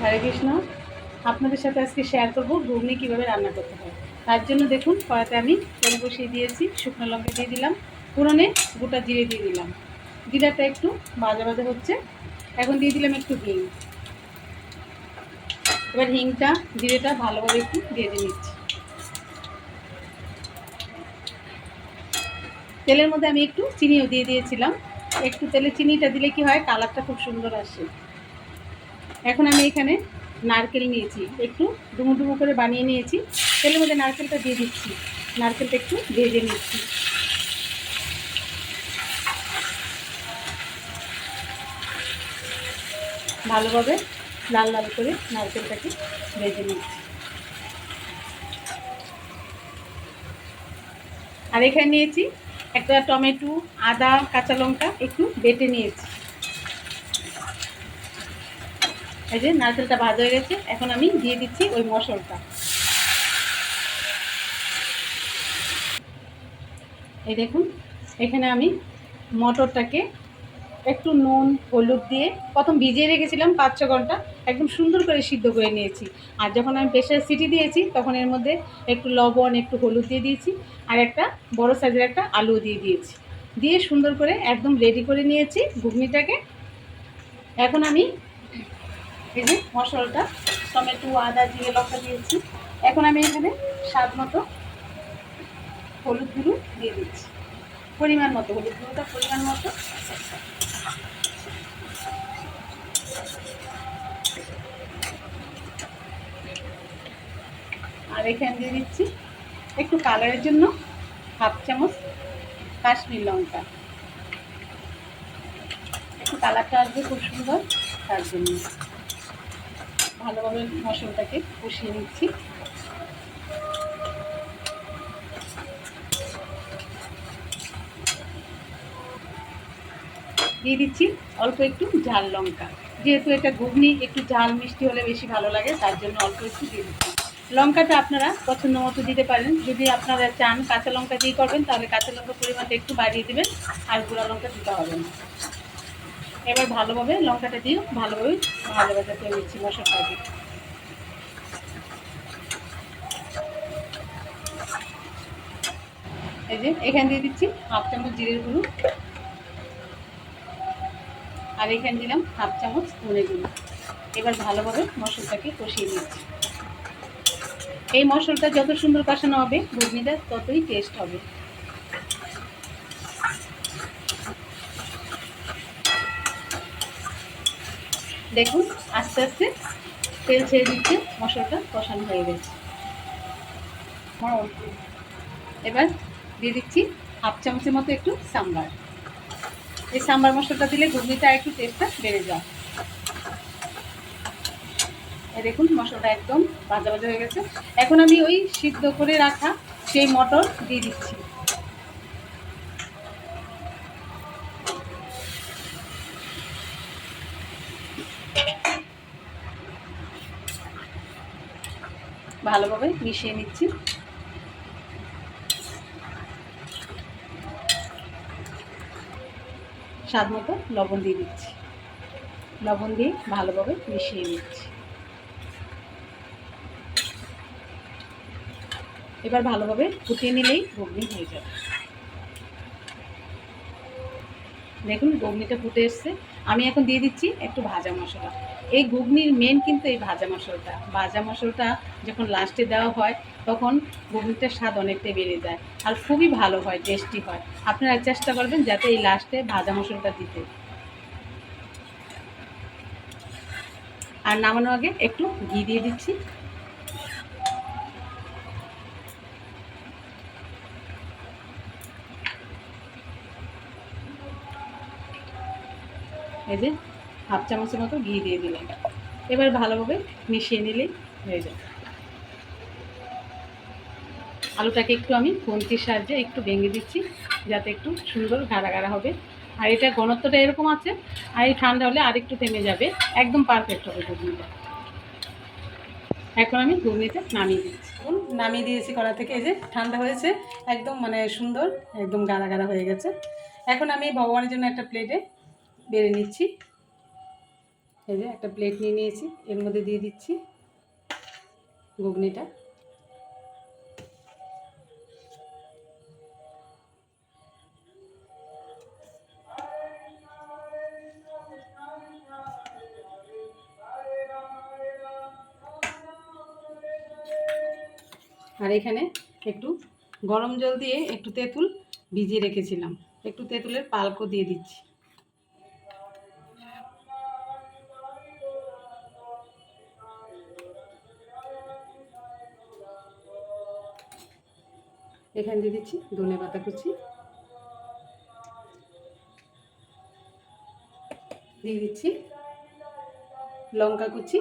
হরে কৃষ্ণ। আপনাদের সাথে আজকে শেয়ার করব ঘুগনি কীভাবে রান্না করতে হয়। তার জন্য দেখুন কড়াতে আমি তেল বসিয়ে দিয়েছি, শুকনো লঙ্কা দিয়ে দিলাম, ফোড়নে গোটা জিরে দিয়ে দিলাম। জিরাটা একটু ভাজা ভাজা হচ্ছে, এখন দিয়ে দিলাম একটু হিং। এবার হিংটা জিরেটা ভালোভাবে একটু ভেজে নিচ্ছি। তেলের মধ্যে আমি একটু চিনিও দিয়ে দিয়েছিলাম। একটু তেলে চিনিটা দিলে কি হয়, কালারটা খুব সুন্দর আসে। এখন আমি এখানে নারকেল নিয়েছি, একটু ডুমো ডুমো করে বানিয়ে নিয়েছি। তেলের মধ্যে নারকেলটা দিয়ে দিচ্ছি, নারকেলটা একটু ভেজে নিচ্ছি। ভালোভাবে লাল লাল করে নারকেলটাকে ভেজে নিচ্ছি। আর এখানে নিয়েছি একটা টমেটো, আদা, কাঁচা লঙ্কা একটু বেটে নিয়েছি। এই যে নারকেলটা ভাজা হয়ে গেছে, এখন আমি দিয়ে দিচ্ছি ওই মশলাটা। এই দেখুন, এখানে আমি মটরটাকে একটু নুন হলুদ দিয়ে প্রথম ভিজিয়ে রেখেছিলাম 5-6 ঘন্টা, একদম সুন্দর করে সিদ্ধ করে নিয়েছি। আর যখন আমি প্রেসার সিটি দিয়েছি তখন এর মধ্যে একটু লবণ, একটু হলুদ দিয়ে দিয়েছি, আর একটা বড় সাইজের একটা আলু দিয়ে দিয়েছি। দিয়ে সুন্দর করে একদম রেডি করে নিয়েছি ঘুগনিটাকে। এখন আমি এই যে মশলাটা টমেটো, আদা, জিরে, লঙ্কা দিয়েছি। এখন আমি এখানে স্বাদ মতো হলুদ গুঁড়ো দিয়ে দিচ্ছি, পরিমাণ মতো হলুদ গুঁড়োটা পরিমাণ মতো। আর এখানে দিয়ে দিচ্ছি একটু কালারের জন্য হাফ চামচ কাশ্মীর লঙ্কা, একটু কালারটা আসবে খুব সুন্দর, তার জন্য ভালোভাবে মশলাটাকে কষিয়ে নিচ্ছি। দিয়ে দিচ্ছি অল্প একটু ঝাল লঙ্কা, যেহেতু এটা ঘুগনি একটু ঝাল মিষ্টি হলে বেশি ভালো লাগে, তার জন্য অল্প একটু দিয়ে দিচ্ছি। লঙ্কাটা আপনারা পছন্দ মতো দিতে পারেন, যদি আপনারা চান কাঁচা লঙ্কা দিয়ে করবেন তাহলে কাঁচা লঙ্কার পরিমাণটা একটু বাড়িয়ে দেবেন, আর গুঁড়া লঙ্কা দিতে হবে না। এবার ভালোভাবে লঙ্কাটা দিয়ে ভালোভাবে ভাজা করে নিচ্ছি মশলাটাকে। এই যে এখানে দিয়ে দিচ্ছি হাফ চামচ জিরের গুঁড়ো, আর এখানে দিলাম হাফ চামচ ধনে গুঁড়ো। এবার ভালোভাবে মশলাটাকে কষিয়ে নিচ্ছি। এই মশলাটা যত সুন্দর কষানো হবে ঘুগনিটা ততই টেস্ট হবে। দেখুন আস্তে আস্তে তেল ছেড়ে দিচ্ছে, মশলাটা কষানো হয়ে গেছে। এবার দিয়ে দিচ্ছি হাফ চামচের মতো একটু সাম্বার। এই সাম্বার মশলাটা দিলে ঘুগনিটা একটু টেস্টটা বেড়ে যায়। দেখুন মশলাটা একদম ভাজা ভাজা হয়ে গেছে। এখন আমি ওই সিদ্ধ করে রাখা সেই মটর দিয়ে দিচ্ছি। ভালোভাবে মিশিয়ে নিচ্ছি। স্বাদ মতো লবণ দিয়ে দিচ্ছি, লবণ দিয়ে ভালোভাবে মিশিয়ে নিচ্ছি। এবার ভালোভাবে ফুটিয়ে নিলেই ঘুগনি হয়ে যাবে। দেখুন ঘুগনিটা ফুটে এসছে। আমি এখন দিয়ে দিচ্ছি একটু ভাজা মশলা। এই ঘুগনির মেন কিন্তু এই ভাজা মশলাটা। ভাজা মশলাটা যখন লাস্টে দেওয়া হয় তখন ঘুগনিটার স্বাদ অনেকটাই বেড়ে যায়, আর খুবই ভালো হয়, টেস্টি হয়। আপনারা চেষ্টা করবেন যাতে এই লাস্টে ভাজা মশলাটা দিতে। আর নামানোর আগে একটু ঘি দিয়ে দিচ্ছি। এই যে হাফ চামচের মতো ঘি দিয়ে দিলাম। এবার ভালোভাবে মিশিয়ে নিলেই হয়ে যাবে। আলুটাকে একটু আমি খুন্তির সাহায্যে একটু ভেঙে দিচ্ছি, যাতে একটু সুন্দর গাঢ়া গাঢ়া হবে। আর এটা ঘনত্বটা এরকম আছে, আর এই ঠান্ডা হলে আরেকটু থেমে যাবে, একদম পারফেক্ট হবে ঘুগনিটা। এখন আমি ঘুগনিটা নামিয়ে দিচ্ছি। নামিয়ে দিয়েছি কড়া থেকে। এই যে ঠান্ডা হয়েছে, একদম মানে সুন্দর, একদম গাঢ়া গাঢ়া হয়ে গেছে। এখন আমি ভগবানের জন্য একটা প্লেটে বেড়ে নিচ্ছি। এই যে একটা প্লেট নিয়ে নিয়েছি, এর মধ্যে দিয়ে দিচ্ছি ঘুগনিটা। আর এখানে একটু গরম জল দিয়ে একটু তেঁতুল ভিজিয়ে রেখেছিলাম, একটু তেঁতুলের পাল্পও দিয়ে দিচ্ছি। এখানে দিয়ে দিচ্ছি ধনেপাতা কুচি, দিয়ে দিচ্ছি লঙ্কা কুচি,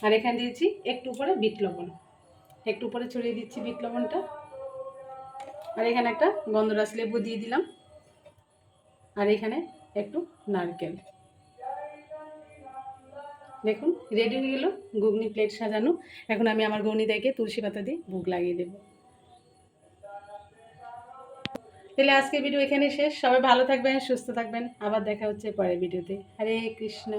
আর এখানে দিয়েছি একটু উপরে বিট লবণ, একটু উপরে ছড়িয়ে দিচ্ছি বিট লবণটা। আর এখানে একটা গন্ধরাজ লেবু দিয়ে দিলাম, আর এখানে একটু নারকেল। দেখুন রেডি হয়ে গেল ঘুগনি প্লেট সাজানো। এখন আমি আমার গৌনিদাকে তুলসী পাতা দিয়ে ভোগ লাগিয়ে দেব। তাহলে আজকের ভিডিও এখানে শেষ। সবাই ভালো থাকবেন, সুস্থ থাকবেন, আবার দেখা হচ্ছে পরের ভিডিওতে। হরে কৃষ্ণ।